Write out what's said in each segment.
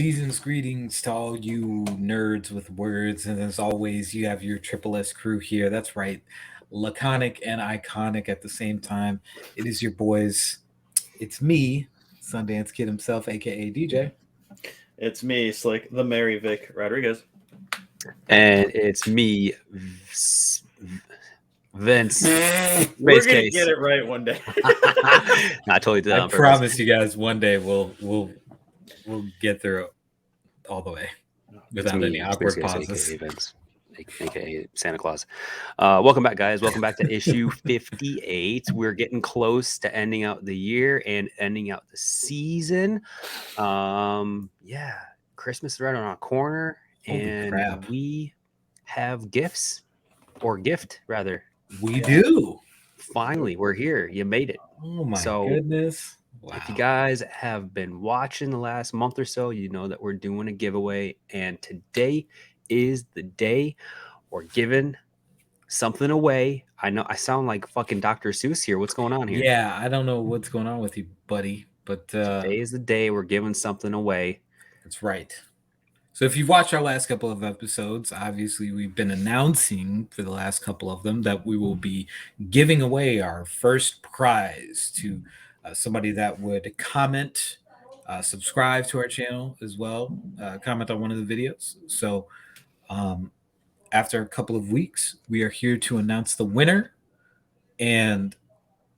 Season's greetings to all you nerds with words, and as always, you have your Triple S crew here. That's right, laconic and iconic at the same time. It is your boys. It's me, Sundance Kid himself, aka DJ. It's me, Slick, the Mary Vic Rodriguez. And it's me, Vince. We're gonna get it right one day. I totally did that I on purpose. promise you guys, one day we'll get through it all the way without any awkward pauses. AKA Vince, aka Santa Claus. Welcome back, guys. Welcome back to issue 58. We're getting close to ending out the year and ending out the season. Yeah, Christmas is right around our corner, and we have gifts, or gift rather. We do. Finally, we're here. You made it. Oh my goodness. Wow. If you guys have been watching the last month or so, you know that we're doing a giveaway. And today is the day we're giving something away. I know I sound like fucking Dr. Seuss here. What's going on here? Yeah, I don't know what's going on with you, buddy. But today is the day we're giving something away. That's right. So if you've watched our last couple of episodes, obviously we've been announcing for the last couple of them that we will be giving away our first prize to somebody that would comment, subscribe to our channel as well, comment on one of the videos. So after a couple of weeks, we are here to announce the winner. And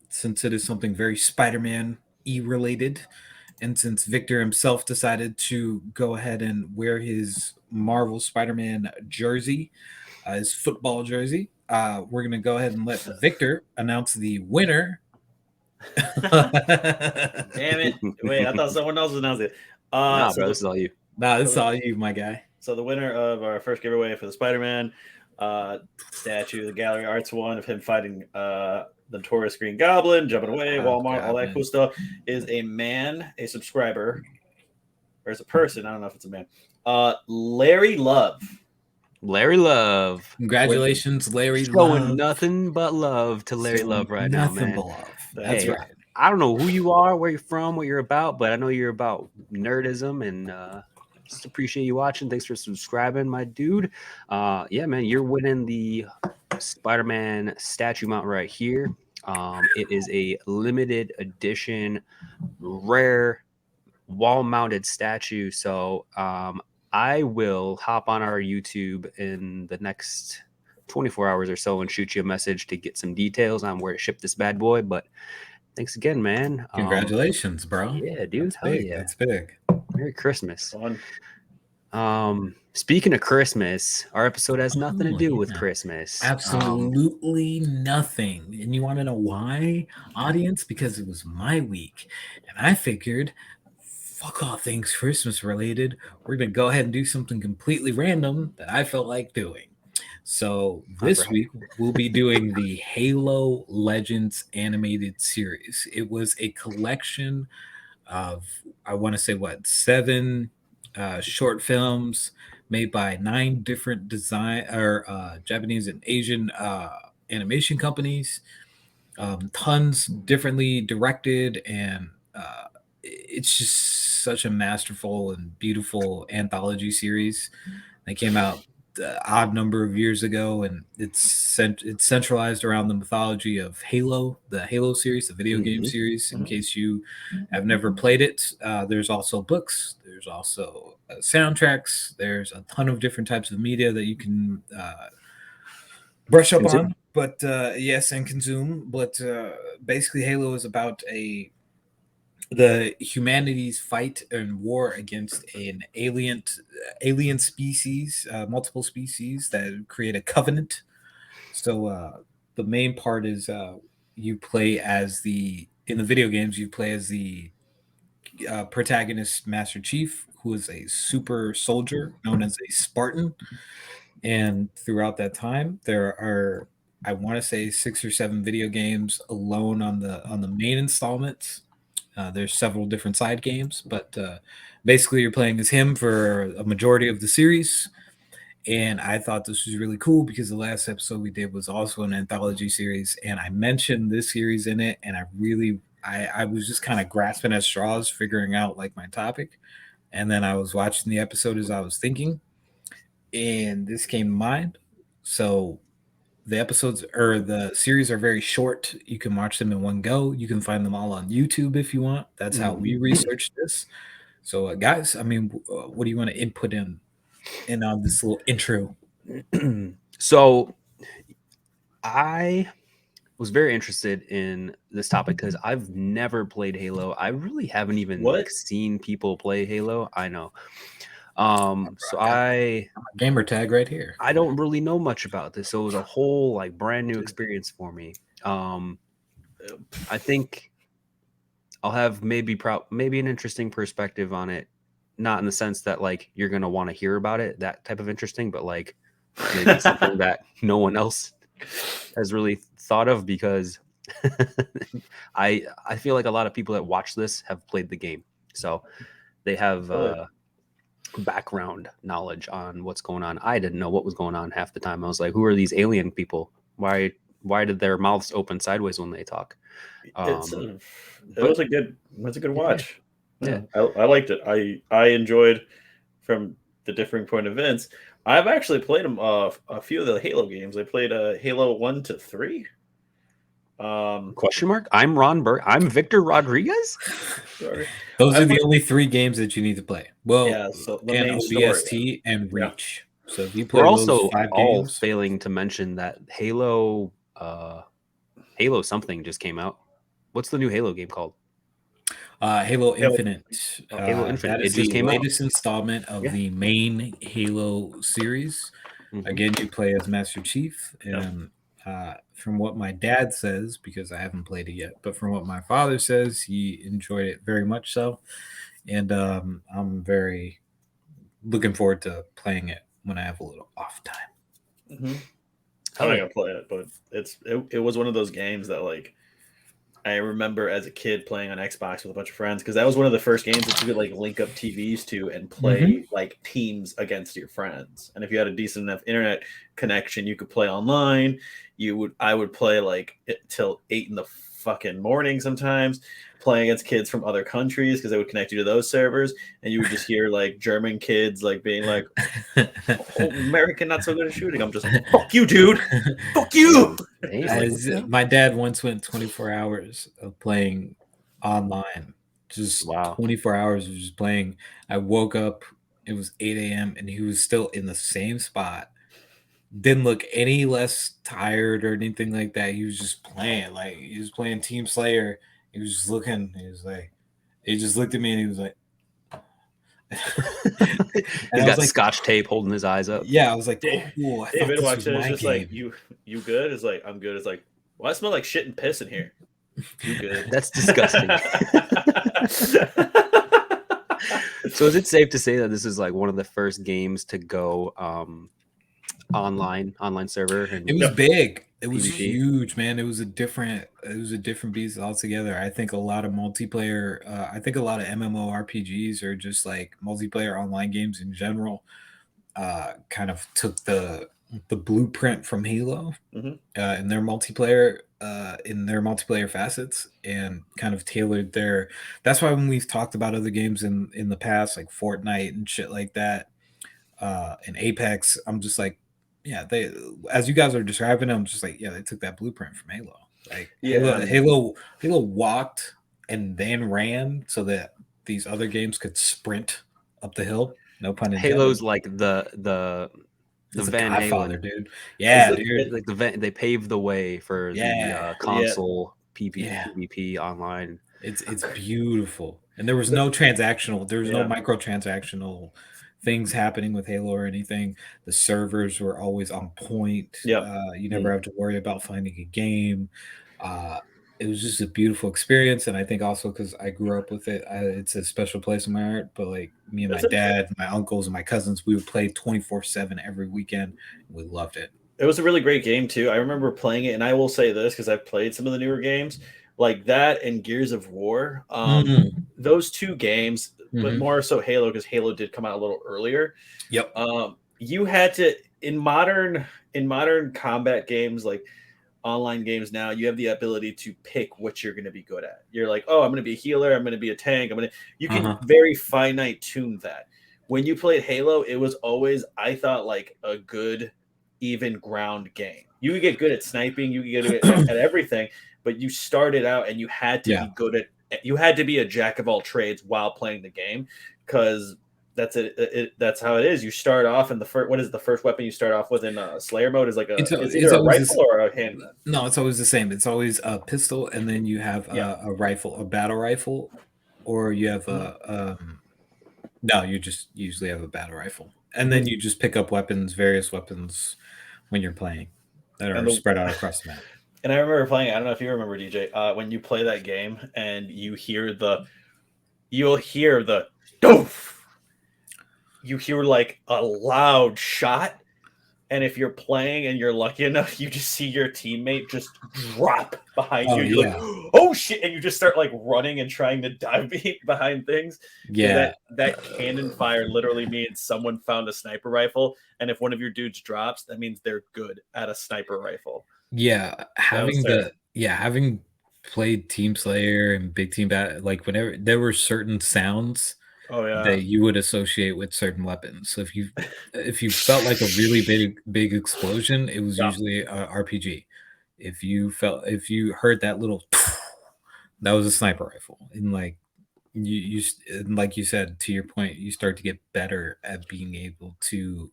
since it is something very Spider-Man-y related, and since Victor himself decided to go ahead and wear his Marvel Spider-Man jersey, his football jersey, we're going to go ahead and let Victor announce the winner. Damn it. Wait, I thought someone else announced it. Nah, bro, this is all you. Nah, this is all you, my guy. So the winner of our first giveaway for the Spider-Man statue, the gallery arts one of him fighting the Taurus Green Goblin, jumping away, Walmart, all that cool stuff, is a man, a subscriber, or is a person, I don't know if it's a man, Larry Love. Larry Love. Congratulations, Larry Showing Love. Nothing but love to Larry Love right now, man. Nothing but love. That's right. I don't know who you are, where you're from, what you're about, but I know you're about nerdism, and just appreciate you watching. Thanks for subscribing, my dude. Yeah, man, you're winning the Spider-Man statue mount right here. It is a limited edition, rare wall-mounted statue. So I will hop on our YouTube in the next 24 hours or so and shoot you a message to get some details on where to ship this bad boy. But thanks again, man. Congratulations, bro. Yeah, dude. That's big. Yeah. That's big. Merry Christmas. Fun. Speaking of Christmas, our episode has nothing to do with Christmas. Absolutely nothing. And you want to know why, audience? Because it was my week. And I figured, fuck all things Christmas related. We're going to go ahead and do something completely random that I felt like doing. So this week, we'll be doing the Halo Legends animated series. It was a collection of, I want to say, 7 short films made by 9 different Japanese and Asian animation companies, tons differently directed, and it's just such a masterful and beautiful anthology series that came out odd number of years ago, and it's centralized around the mythology of Halo, the Halo series, the video game series. In case you have never played it, there's also books, there's also soundtracks, there's a ton of different types of media that you can brush up on, but yes, and consume. But basically, Halo is about the humanity's fight and war against an alien species, multiple species that create a covenant. So the main part is you play as in the video games, you play as the protagonist Master Chief, who is a super soldier known as a Spartan. And throughout that time, there are, I want to say, 6 or 7 video games alone on the main installments. There's several different side games, but basically you're playing as him for a majority of the series. And I thought this was really cool because the last episode we did was also an anthology series, and I mentioned this series in it, and I was just kind of grasping at straws, figuring out like my topic. and then I was watching the episode as I was thinking, and this came to mind. So the episodes or the series are very short. You can watch them in one go. You can find them all on YouTube if you want. That's how we researched this. So, guys, I mean, what do you want to input in on this little intro? So, I was very interested in this topic because I've never played Halo. I really haven't even like seen people play Halo. I know. So I gamer tag right here. I don't really know much about this. So it was a whole like brand new experience for me. I think I'll have maybe an interesting perspective on it. Not in the sense that like you're gonna want to hear about it, that type of interesting, but like maybe something that no one else has really thought of, because I feel like a lot of people that watch this have played the game, so they have background knowledge on what's going on. I didn't know what was going on half the time. I was like, who are these alien people? Why did their mouths open sideways when they talk? It was a good watch. Yeah. I liked it. I enjoyed from the differing point of events. I've actually played them a few of the Halo games. I played Halo 1 to 3. Question mark? I'm Ron Burke. I'm Victor Rodriguez. Sorry. Those are the only 3 games that you need to play. Well, yeah, so the and main ODST story, and Reach. So if you play We're those also 5 all games, failing to mention that Halo something just came out. What's the new Halo game called? Halo Infinite. Halo Infinite. That is It just the came out. latest installment of the main Halo series. Again, you play as Master Chief, and from what my dad says, because I haven't played it yet, but from what my father says, he enjoyed it very much so, and I'm very looking forward to playing it when I have a little off time. I'm not gonna play it, but it was one of those games that like I remember as a kid playing on Xbox with a bunch of friends, because that was one of the first games that you could like link up TVs to and play like teams against your friends. And if you had a decent enough internet connection, you could play online. I would play like till 8 in the fucking morning sometimes, playing against kids from other countries because they would connect you to those servers, and you would just hear like German kids like being like, oh, American not so good at shooting. I'm just like, fuck you, dude. Fuck you. My dad once went 24 hours of playing online. Just 24 hours of just playing. I woke up, it was 8 a.m. and he was still in the same spot. Didn't look any less tired or anything like that. He was just playing. Like he was playing Team Slayer. He was just looking. He just looked at me and he was like, he's got like, scotch tape holding his eyes up. Yeah, I was like, oh, David watched it. It's just game. Like, you good? It's like, I'm good. It's like, well, I smell like shit and piss in here. You good? That's disgusting. So is it safe to say that this is like one of the first games to go online server? And it was big. It was huge, man. It was a different beast altogether. I think a lot of multiplayer, I think a lot of MMORPGs or just like multiplayer online games in general kind of took the blueprint from Halo in their multiplayer facets and kind of tailored their. That's why when we've talked about other games in the past, like Fortnite and shit like that, and Apex, I'm just like, yeah, they, as you guys are describing them, I'm just like, yeah, they took that blueprint from Halo. Like Halo walked and then ran so that these other games could sprint up the hill. No pun intended. Halo's like the Van Halen, dude. Yeah, dude. Like they paved the way for the console PvP online. It's beautiful, and there was no transactional. There was no microtransactional things happening with Halo or anything. The servers were always on point. You never have to worry about finding a game. It was just a beautiful experience, and I think also because I grew up with it, it's a special place in my heart. But like me and my dad, my uncles, and my cousins, we would play 24/7 every weekend. We loved it. It was a really great game too. I remember playing it, and I will say this because I've played some of the newer games like that and Gears of War. Those two games, but more so Halo, because Halo did come out a little earlier. Yep. You had to in modern combat games, like online games now, you have the ability to pick what you're going to be good at. You're like, oh, I'm going to be a healer. I'm going to be a tank. You can very finite tune that. When you played Halo, it was always, I thought, like a good, even ground game. You could get good at sniping. You could get good at everything, but you started out and you had to be good at, you had to be a jack of all trades while playing the game, because that's it. That's how it is. You start off in the first. What is the first weapon you start off with in Slayer mode? Is like it's either a rifle or a handgun. No, it's always the same. It's always a pistol, and then you have a rifle, a battle rifle, or you have no, you just usually have a battle rifle, and then you just pick up various weapons when you're playing that are spread out across the map. And I remember playing. I don't know if you remember, DJ, when you play that game and you'll hear the doof. You hear like a loud shot, and if you're playing and you're lucky enough, you just see your teammate just drop behind you. You're like, oh shit, and you just start like running and trying to dive behind things. Yeah, that cannon fire literally means someone found a sniper rifle, and if one of your dudes drops, that means they're good at a sniper rifle. Yeah, having played Team Slayer and Big Team Battle, like whenever there were certain sounds that you would associate with certain weapons. So if you felt like a really big explosion, it was usually a RPG. If you heard that little, that was a sniper rifle. And like you like you said, to your point, you start to get better at being able to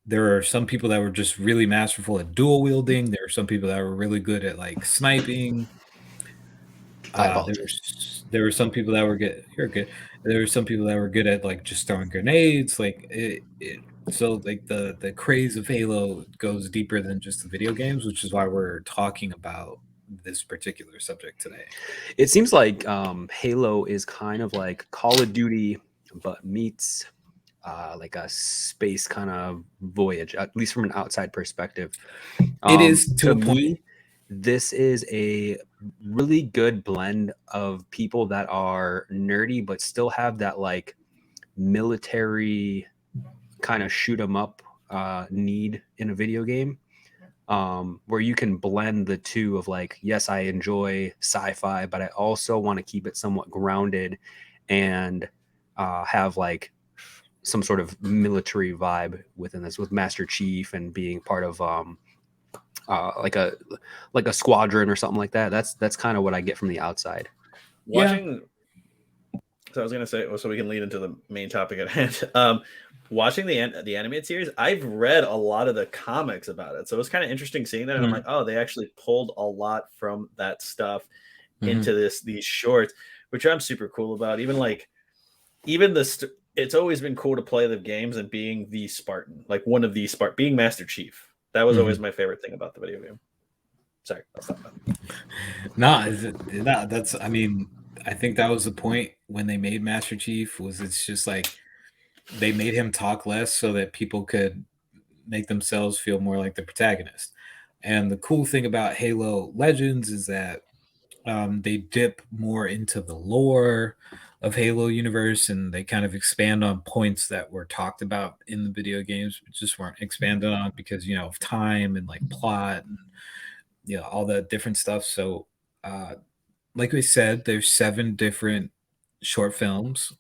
there are some people that were just really masterful at dual wielding. There are some people that were really good at like sniping. There were some people that were good. You're good. There were some people that were good at like just throwing grenades. Like so like the craze of Halo goes deeper than just the video games, which is why we're talking about this particular subject today. It seems like Halo is kind of like Call of Duty, but meets like a space kind of voyage, at least from an outside perspective. It is to me. This is a really good blend of people that are nerdy but still have that like military kind of shoot 'em up need in a video game, where you can blend the two of like, yes, I enjoy sci-fi, but I also want to keep it somewhat grounded and have like some sort of military vibe within this, with Master Chief and being part of like a squadron or something like that. That's kind of what I get from the outside. Watching, so I was gonna say, so we can lead into the main topic at hand. Watching the animated series, I've read a lot of the comics about it, so it was kind of interesting seeing that. And I'm like, oh, they actually pulled a lot from that stuff into these shorts, which I'm super cool about. It's always been cool to play the games and being the Spartan, like one of the being Master Chief. That was always my favorite thing about the video game. Sorry, I'll stop that. That's, I mean, I think that was the point when they made Master Chief, was it's just like they made him talk less so that people could make themselves feel more like the protagonist. And the cool thing about Halo Legends is that they dip more into the lore of Halo universe, and they kind of expand on points that were talked about in the video games, but just weren't expanded on because, you know, of time and like plot and, you know, all that different stuff. So, like we said, there's 7 different short films.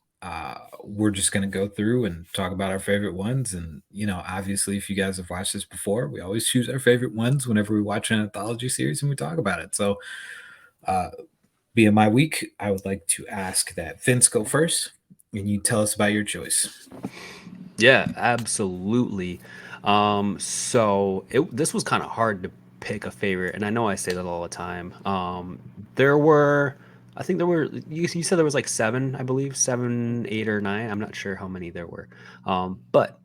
We're just going to go through and talk about our favorite ones. And, you know, obviously, if you guys have watched this before, we always choose our favorite ones whenever we watch an anthology series and we talk about it. So, being my week, I would like to ask that Vince go first and you tell us about your choice. Yeah, absolutely. So this was kind of hard to pick a favorite, and I know I say that all the time. You said there was like 7, I believe, 7, 8, or 9. I'm not sure how many there were. But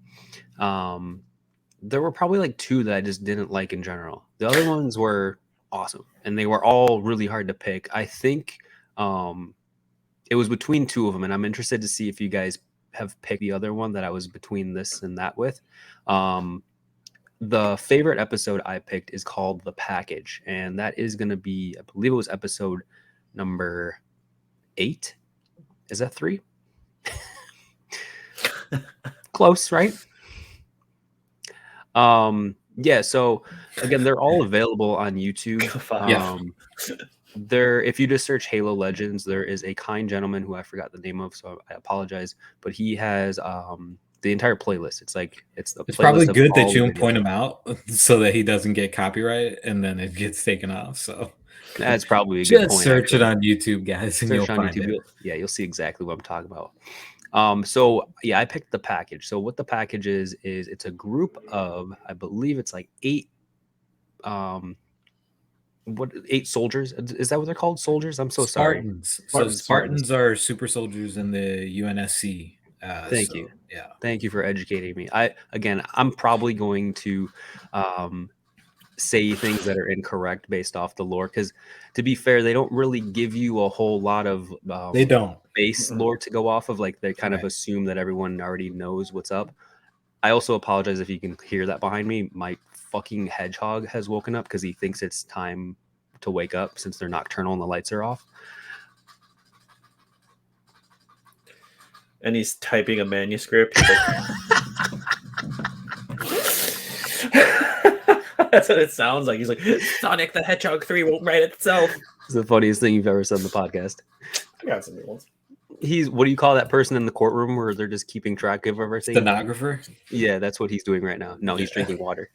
there were probably like 2 that I just didn't like in general. The other ones were awesome, and they were all really hard to pick. I think it was between 2 of them, and I'm interested to see if you guys have picked the other one that I was between this and that with. The favorite episode I picked is called The Package, and that is going to be, I believe it was episode number 8. Is that 3? Close, right? Yeah, so again, they're all available on YouTube. Yeah. There, if you just search Halo Legends, there is a kind gentleman who I forgot the name of, so I apologize, but he has the entire playlist. It's the It's playlist probably of good all that you the don't point videos. him out so that he doesn't get copyright and then it gets taken off. So That's probably a good just point. search it Actually, on YouTube, guys, and search you'll on find YouTube. it. You'll see exactly what I'm talking about. So yeah, I picked the package. So what the package is it's a group of, I believe it's like 8 8 soldiers. Is that what they're called? Soldiers? I'm so sorry. Spartans. So Spartans. Spartans are super soldiers in the UNSC. Thank you. Yeah. Thank you for educating me. I'm probably going to say things that are incorrect based off the lore, because to be fair, they don't really give you a whole lot of They don't. base lore to go off of. Like, they kind of Right. assume that everyone already knows what's up. I also apologize if you can hear that behind me. My fucking hedgehog has woken up because he thinks it's time to wake up since they're nocturnal and the lights are off. And he's typing a manuscript. That's what it sounds like. He's like, Sonic the Hedgehog 3 won't write itself. It's the funniest thing you've ever said in the podcast. I got some new ones. What do you call that person in the courtroom where they're just keeping track of everything? Stenographer. Yeah, that's what he's doing right now. No, he's drinking water.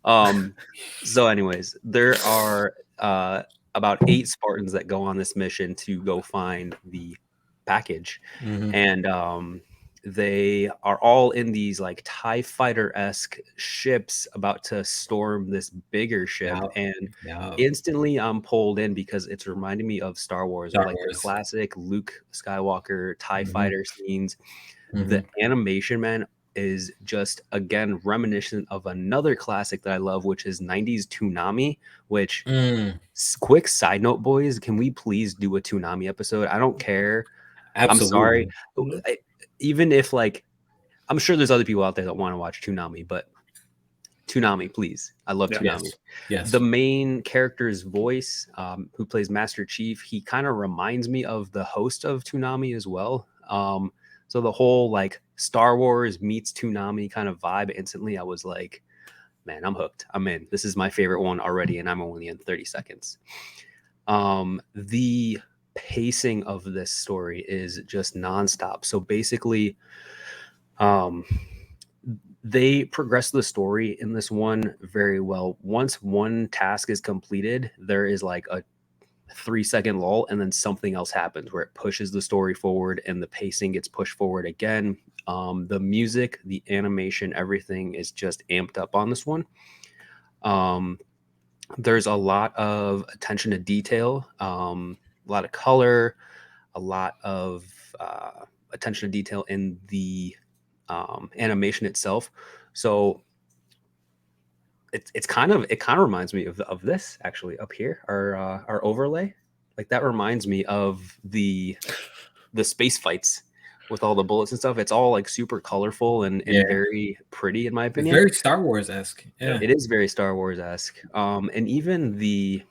So anyways, there are about 8 Spartans that go on this mission to go find the package. Mhm. And they are all in these like TIE fighter-esque ships about to storm this bigger ship. And instantly I'm pulled in because it's reminding me of Star Wars, or like the classic Luke Skywalker TIE fighter scenes. The animation, man, is just, again, reminiscent of another classic that I love, which is 90s Toonami, which quick side note, boys, can we please do a Toonami episode? I don't care. Absolutely. I'm sorry. Even if, like, I'm sure there's other people out there that want to watch Toonami, but Toonami, please. I love Toonami. Yes. The main character's voice, who plays Master Chief, he kind of reminds me of the host of Toonami as well. So the whole like Star Wars meets Toonami kind of vibe, instantly I was like, man, I'm hooked. I'm in. This is my favorite one already, and I'm only in 30 seconds. The pacing of this story is just nonstop. So basically, they progress the story in this one very well. Once one task is completed, there is like a 3-second lull, and then something else happens where it pushes the story forward and the pacing gets pushed forward again. The music, the animation, everything is just amped up on this one. There's a lot of attention to detail, a lot of color, a lot of attention to detail in the animation itself. So it kind of reminds me of this actually up here, our overlay. Like, that reminds me of the space fights with all the bullets and stuff. It's all like super colorful and very pretty, in my opinion. It's very Star Wars-esque. Yeah. It is very Star Wars-esque. And even the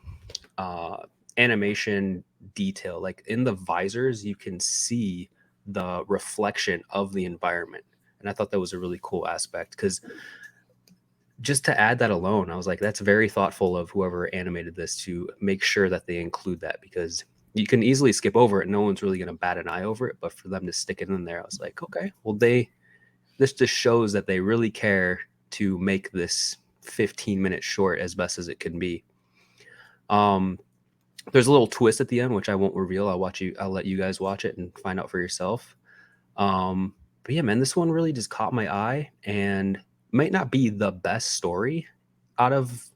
animation detail, like in the visors, you can see the reflection of the environment. And I thought that was a really cool aspect, because just to add that alone, I was like, that's very thoughtful of whoever animated this to make sure that they include that, because you can easily skip over it. No one's really going to bat an eye over it, but for them to stick it in there, I was like, okay, well, this just shows that they really care to make this 15-minute short as best as it can be. There's a little twist at the end, which I won't reveal. I'll let you guys watch it and find out for yourself. But yeah, man, this one really just caught my eye, and might not be the best story out of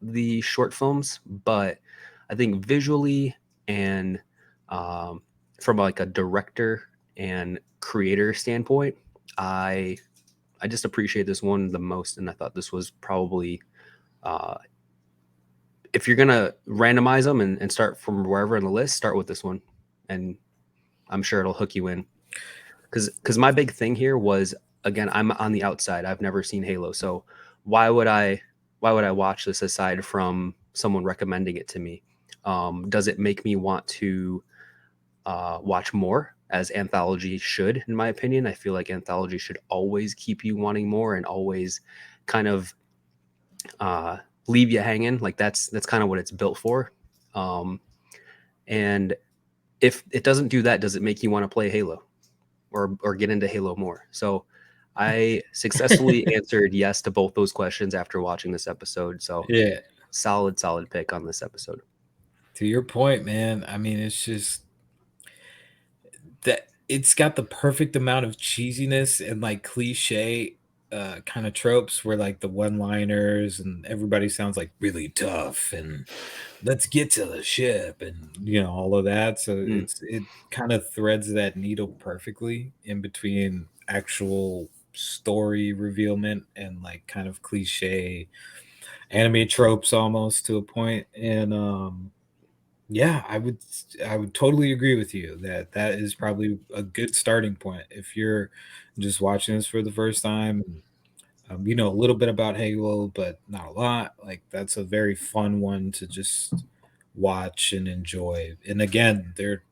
the short films, but I think visually and from like a director and creator standpoint, I just appreciate this one the most. And I thought this was probably, if you're gonna randomize them and start from wherever in the list, start with this one, and I'm sure it'll hook you in. Because my big thing here was, again, I'm on the outside. I've never seen Halo, so why would I watch this aside from someone recommending it to me? Does it make me want to watch more, as anthology should, in my opinion? I feel like anthology should always keep you wanting more and always kind of leave you hanging. Like that's kind of what it's built for. And if it doesn't do that, does it make you want to play Halo or get into Halo more? So I successfully answered yes to both those questions after watching this episode. So Yeah. solid pick on this episode. To your point, man. I mean, it's just that it's got the perfect amount of cheesiness and like cliche kind of tropes where like the one-liners and everybody sounds like really tough and let's get to the ship and all of that. So it kind of threads that needle perfectly in between actual story revealment and like kind of cliche anime tropes almost to a point. And yeah, I would totally agree with you that that is probably a good starting point if you're just watching this for the first time. You know a little bit about Halo, but not a lot. Like that's a very fun one to just watch and enjoy. And again, they're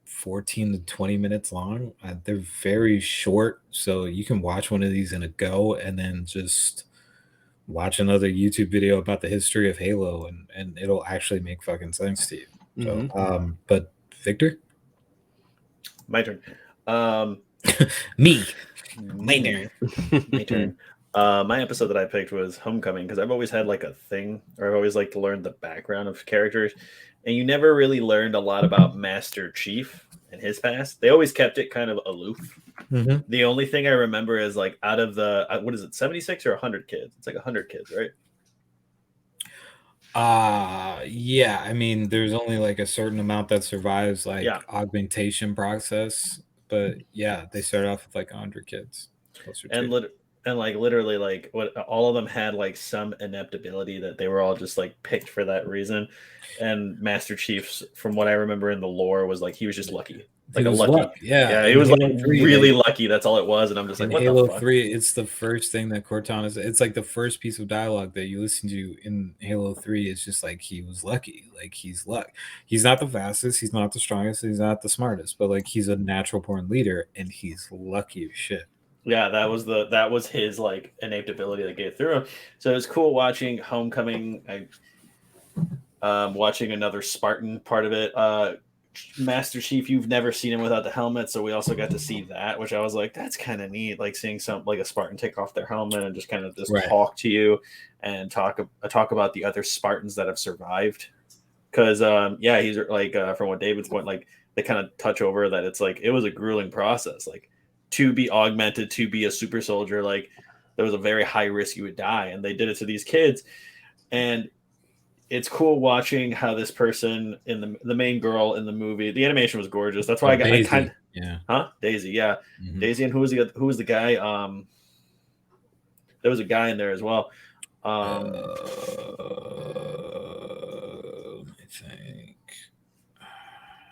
14 to 20 minutes long. They're very short, so you can watch one of these in a go and then just watch another YouTube video about the history of Halo, and it'll actually make fucking sense to you. So, but Victor, my turn. me, My turn. My episode that I picked was Homecoming because I've always had like a thing, or I've always liked to learn the background of characters, and you never really learned a lot about Master Chief and his past. They always kept it kind of aloof. Mm-hmm. The only thing I remember is like out of the what is it, 76 or 100 kids? It's like 100 kids, right? Yeah. I mean, there's only like a certain amount that survives like augmentation process, but yeah, they start off with like 100 kids. And like literally like what all of them had like some inept ability that they were all just like picked for that reason. And Master Chief's, from what I remember in the lore, was like he was just lucky. Like a lucky, he was like really lucky. That's all it was. And I'm just like, what Halo the fuck? 3, it's the first thing that Cortana said. It's like the first piece of dialogue that you listen to in Halo 3 is just like he was lucky. Like he's luck. He's not the fastest, he's not the strongest, he's not the smartest, but like he's a natural born leader and he's lucky as shit. Yeah, that was his like innate ability that gave through him. So it was cool watching Homecoming. Watching another Spartan part of it. Master Chief, you've never seen him without the helmet, so we also got to see that, which I was like, that's kind of neat, like seeing some like a Spartan take off their helmet and just kind of just talk to you and talk about the other Spartans that have survived. Because he's like from what David's point, like they kind of touch over that it's like it was a grueling process, like to be augmented to be a super soldier, like there was a very high risk you would die, and they did it to these kids. And it's cool watching how this person in the main girl in the movie, the animation was gorgeous. That's why I kind of Daisy, yeah. Mm-hmm. Daisy, and who was the guy? There was a guy in there as well. I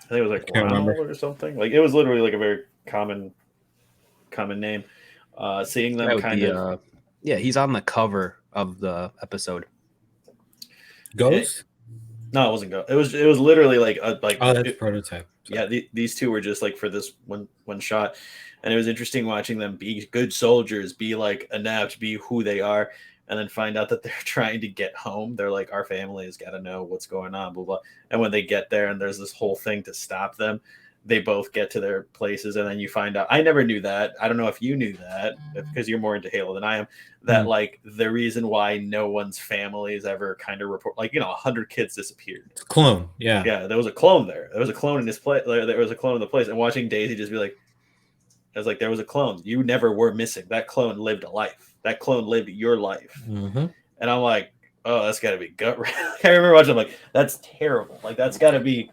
think it was like Ronald or something. Like it was literally like a very common name. Seeing them he's on the cover of the episode. Ghost? No, it wasn't Ghost. It was literally like that's prototype. Sorry. Yeah, these two were just like for this one shot, and it was interesting watching them be good soldiers, be like inept, be who they are, and then find out that they're trying to get home. They're like, our family has got to know what's going on, blah blah. And when they get there, and there's this whole thing to stop them, they both get to their places, and then you find out. I never knew that. I don't know if you knew that because you're more into Halo than I am. That like the reason why no one's families ever kind of report, like 100 kids disappeared. It's a clone, yeah. There was a clone there. There was a clone in this place. There was a clone in the place, and watching Daisy just be like, I was like, there was a clone. You never were missing. That clone lived a life. That clone lived your life. Mm-hmm. And I'm like, oh, that's got to be gut wrenching. I remember watching. I'm like, that's terrible. Like that's got to be.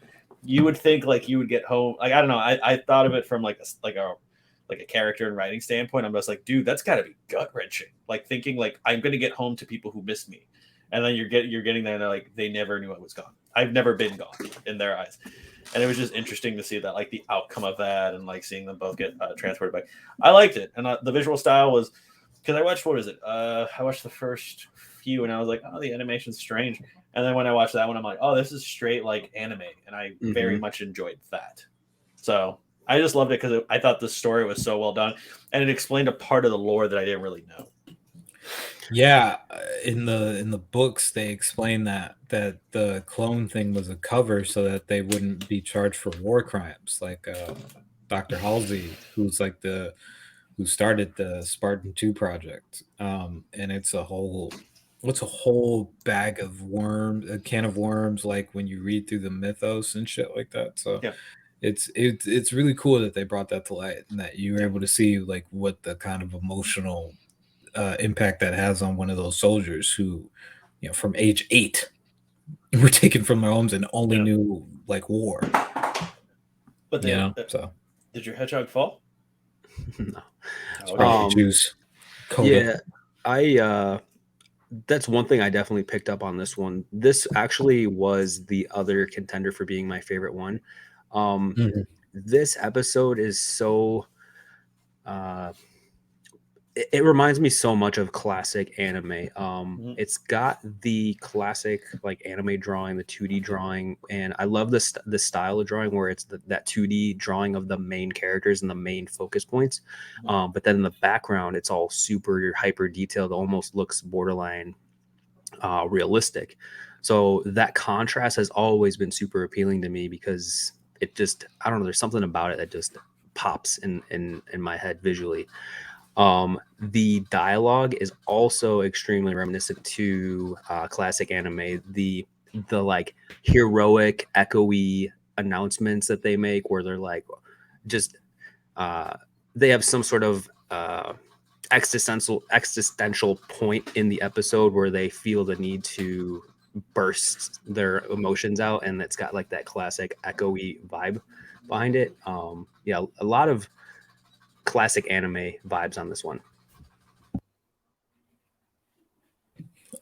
You would think like you would get home. Like I don't know. I thought of it from like a character and writing standpoint. I'm just like, dude, that's got to be gut wrenching. Like thinking like I'm gonna get home to people who missed me, and then you're getting there and they're like they never knew I was gone. I've never been gone in their eyes, and it was just interesting to see that like the outcome of that and like seeing them both get transported back. I liked it, and the visual style was because I watched I watched the first few and I was like, oh, the animation's strange. And then when I watched that one, I'm like, oh, this is straight like anime. And I very much enjoyed that. So I just loved it because I thought the story was so well done. And it explained a part of the lore that I didn't really know. Yeah, in the books they explain that the clone thing was a cover so that they wouldn't be charged for war crimes, like Dr. Halsey, who started the Spartan 2 project. And it's a whole bag of worms, a can of worms, like when you read through the mythos and shit like that. So Yeah. it's really cool that they brought that to light and that you were Yeah. able to see like what the kind of emotional impact that has on one of those soldiers who, from age 8 were taken from their homes and only Yeah. knew like war. But So did your hedgehog fall? No. Oh, okay. probably juice. Coda. Yeah, I that's one thing I definitely picked up on this one. This actually was the other contender for being my favorite one. Mhm. This episode is so uh it reminds me so much of classic anime. Mhm. It's got the classic like anime drawing, the 2D drawing, and I love the style of drawing where it's that 2D drawing of the main characters and the main focus points. Mhm. But then in the background, it's all super hyper detailed, almost looks borderline realistic. So that contrast has always been super appealing to me because it just I don't know, there's something about it that just pops in my head visually. The dialogue is also extremely reminiscent to classic anime. The like heroic, echoey announcements that they make, where they're like, just uh, they have some sort of existential point in the episode where they feel the need to burst their emotions out, and it's got like that classic echoey vibe behind it. Yeah, a lot of classic anime vibes on this one.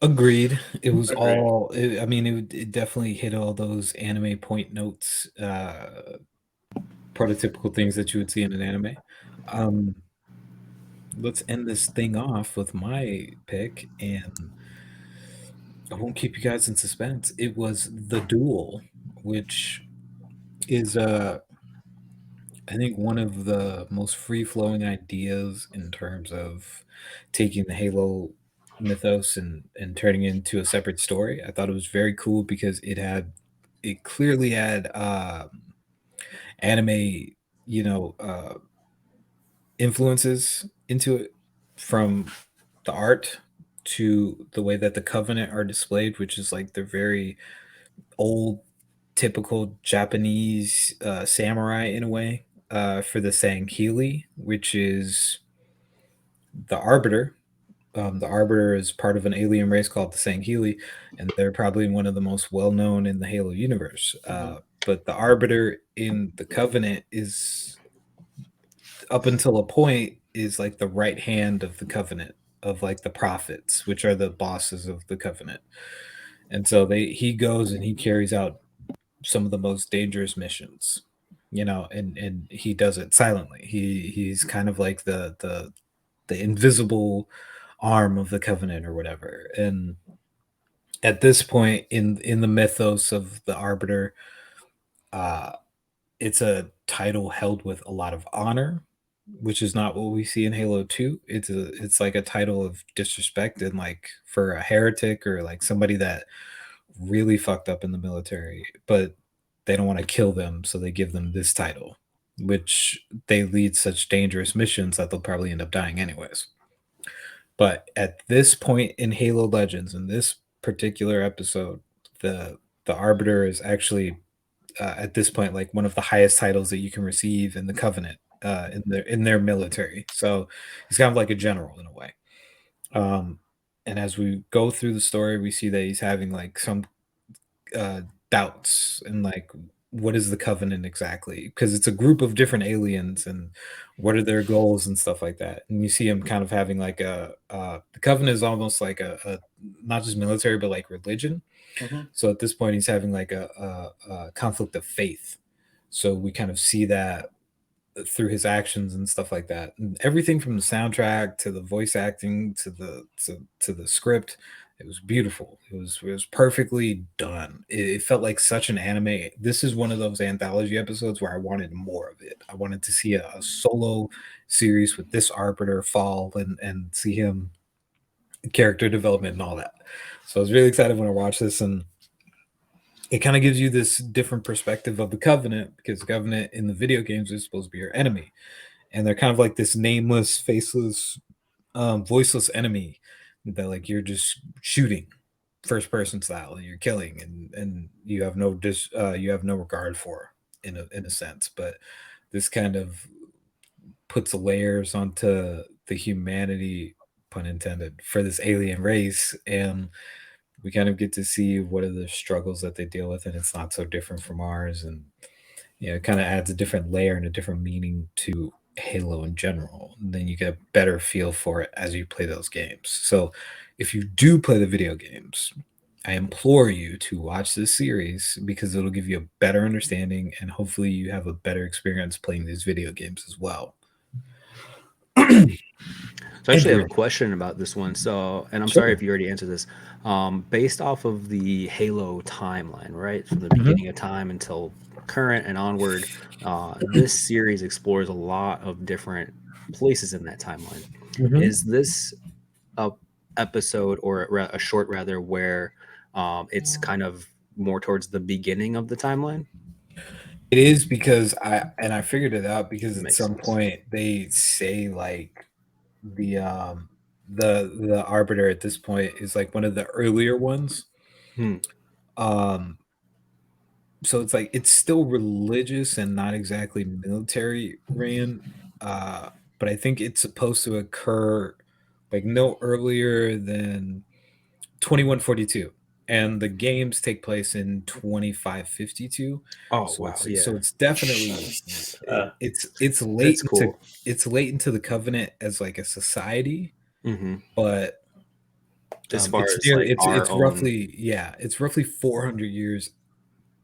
Agreed. It was Agreed. all. I mean, it definitely hit all those anime point notes, prototypical things that you would see in an anime. Um, let's end this thing off with my pick, and I won't keep you guys in suspense. It was the Duel, which is I think one of the most free flowing ideas in terms of taking the Halo mythos and turning it into a separate story. I thought it was very cool because it clearly had anime, you know, influences into it, from the art to the way that the Covenant are displayed, which is like they're very old, typical Japanese samurai in a way, for the Sangheili, which is the Arbiter. The Arbiter is part of an alien race called the Sangheili, and they're probably one of the most well known in the Halo universe. Mhm. But the Arbiter in the Covenant is, up until a point, is like the right hand of the Covenant, of like the prophets, which are the bosses of the Covenant. And so he goes and he carries out some of the most dangerous missions, and he does it silently. He's kind of like the invisible arm of the Covenant or whatever. And at this point in the mythos of the Arbiter, uh it's a title held with a lot of honor, which is not what we see in Halo 2. It's like a title of disrespect, and like for a heretic or like somebody that really fucked up in the military, but they don't want to kill them, so they give them this title, which they lead such dangerous missions that they'll probably end up dying anyways. But at this point in Halo Legends, in this particular episode, the Arbiter is actually, at this point, like one of the highest titles that you can receive in the Covenant, in their military. So he's kind of like a general in a way. Um, and as we go through the story, we see that he's having like some uh, doubts and like, what is the Covenant exactly? Because it's a group of different aliens, and what are their goals and stuff like that. And you see him kind of having like the Covenant is almost like a not just military but like religion. Mhm. So at this point, he's having like a conflict of faith. So we kind of see that through his actions and stuff like that. And everything from the soundtrack to the voice acting to the script, it was beautiful. It was perfectly done. It felt like such an anime. This is one of those anthology episodes where I wanted more of it. I wanted to see a solo series with this Arbiter fall and see him character development and all that. So I was really excited when I watched this, and it kind of gives you this different perspective of the Covenant, because the Covenant in the video games is supposed to be your enemy, and they're kind of like this nameless, faceless, voiceless enemy that like you're just shooting first person style, and you're killing, and you have you have no regard for, in a sense. But this kind of puts layers onto the humanity, pun intended, for this alien race, and we kind of get to see what are the struggles that they deal with, and it's not so different from ours. And it kind of adds a different layer and a different meaning to Halo in general. And then you get a better feel for it as you play those games. So if you do play the video games, I implore you to watch this series, because it'll give you a better understanding, and hopefully you have a better experience playing these video games as well. So I actually have a question about this one. So, and I'm sorry if you already answered this. Based off of the Halo timeline, right, from the beginning of time until current and onward, this series explores a lot of different places in that timeline. Is this a episode, or a short rather, where it's kind of more towards the beginning of the timeline? It is, because I figured it out, because at Makes some sense. point they say like the Arbiter at this point is like one of the earlier ones. Um so it's like it's still religious and not exactly military ran, but I think it's supposed to occur like no earlier than 2142, and the games take place in 2552. Oh So wow, yeah, it's definitely it's late that's into cool. it's late into the Covenant as like a society, but As far as like our it's own, roughly 400 years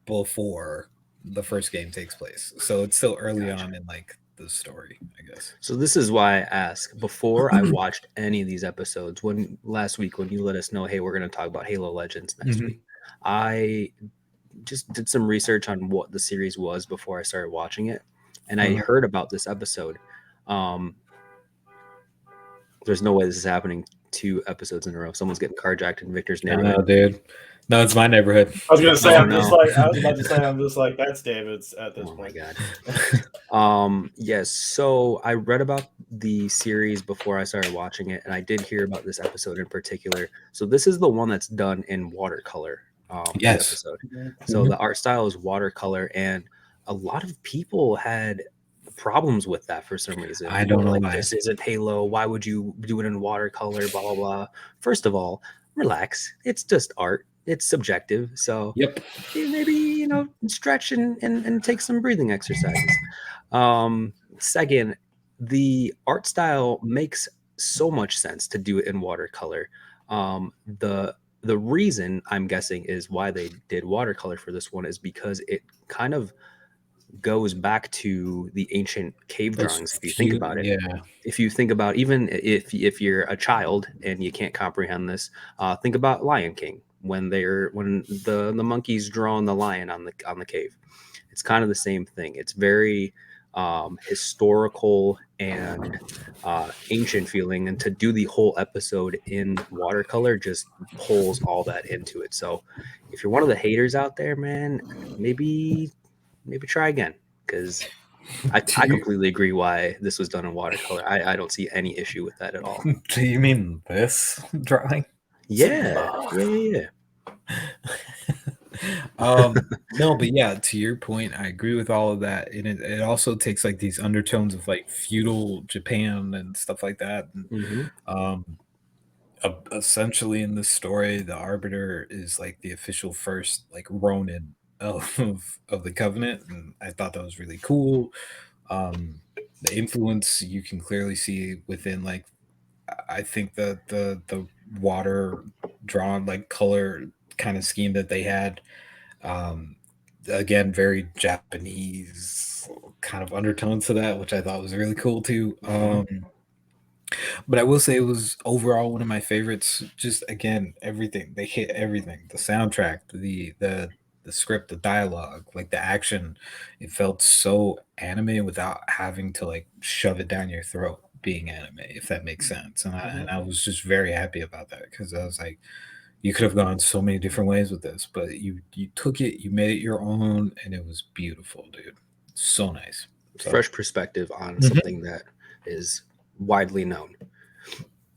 before the first game takes place. So it's still early on in like the story, I guess. So this is why I ask. Before I watched any of these episodes, when last week when you let us know, hey, we're going to talk about Halo Legends next week, I just did some research on what the series was before I started watching it, and I heard about this episode. There's no way this is happening 2 episodes in a row. Someone's getting carjacked in Victor's I neighborhood. know, dude. No, it's my neighborhood. I was gonna say, Oh, I'm just no. like, I was about to say, I'm just like, that's David's at this point. My God. Yes. So I read about the series before I started watching it, and I did hear about this episode in particular. So this is the one that's done in watercolor. Yes. This episode. So the art style is watercolor, and a lot of people had problems with that for some reason. I People don't were know like, why. this isn't Halo. Why would you do it in watercolor? Blah blah blah. First of all, relax. It's just art. It's subjective. So Yep. maybe stretch and take some breathing exercises. Second, the art style makes so much sense to do it in watercolor. The reason I'm guessing is why they did watercolor for this one is because it kind of goes back to the ancient cave drawings. If you think about it, if you think about, even if you're a child and you can't comprehend this, think about Lion King, when the monkey's drawing the lion on the cave. It's kind of the same thing. It's very historical and ancient feeling, and to do the whole episode in watercolor just pulls all that into it. So if you're one of the haters out there, man, maybe try again, because I completely agree why this was done in watercolor. I don't see any issue with that at all. Do you mean this drawing? Yeah. No, but yeah, to your point, I agree with all of that. And it also takes like these undertones of like feudal Japan and stuff like that. And, essentially in this story, the Arbiter is like the official first like Ronin of the Covenant, and I thought that was really cool. The influence you can clearly see within like, I think the water drawn like color kind of scheme that they had. Again, very Japanese kind of undertones to that, which I thought was really cool too. But I will say it was overall one of my favorites. Just again, everything they hit everything. The soundtrack, the script, the dialogue, like the action. It felt so anime without having to like shove it down your throat. being anime, if that makes sense. And I was just very happy about that because I was like, you could have gone so many different ways with this, but you took it, you made it your own, and it was beautiful, dude. So nice. So, Fresh perspective on something that is widely known.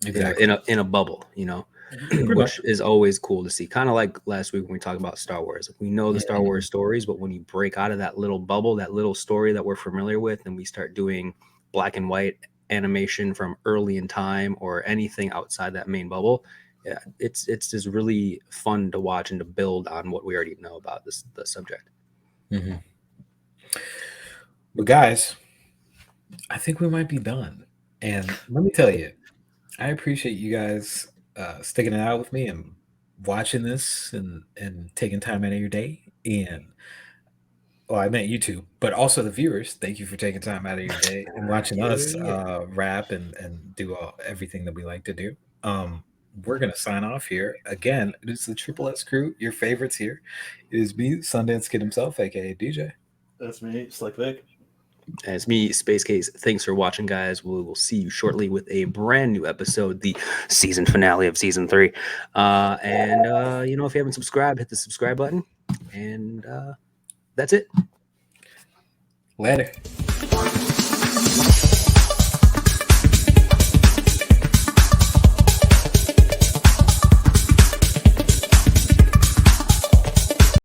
exactly. In a bubble, you know, which is always cool to see. Kind of like last week when we talked about Star Wars. Like, we know the Star Wars stories, but when you break out of that little bubble, that little story that we're familiar with, and we start doing black and white animation from early in time or anything outside that main bubble, yeah, it's just really fun to watch and to build on what we already know about the subject. But guys, I think we might be done. And let me tell you, I appreciate you guys sticking it out with me and watching this and taking time out of your day. And well, I meant you two, but also the viewers. Thank you for taking time out of your day and watching us rap and do everything that we like to do. We're gonna sign off here again. It is the Triple S crew, your favorites here. It is me, Sundance Kid himself, aka DJ. That's me, Slick Vic. And it's me, Space Case. Thanks for watching, guys. We will see you shortly with a brand new episode, the season finale of season 3. And you know, if you haven't subscribed, hit the subscribe button. And that's it. Later.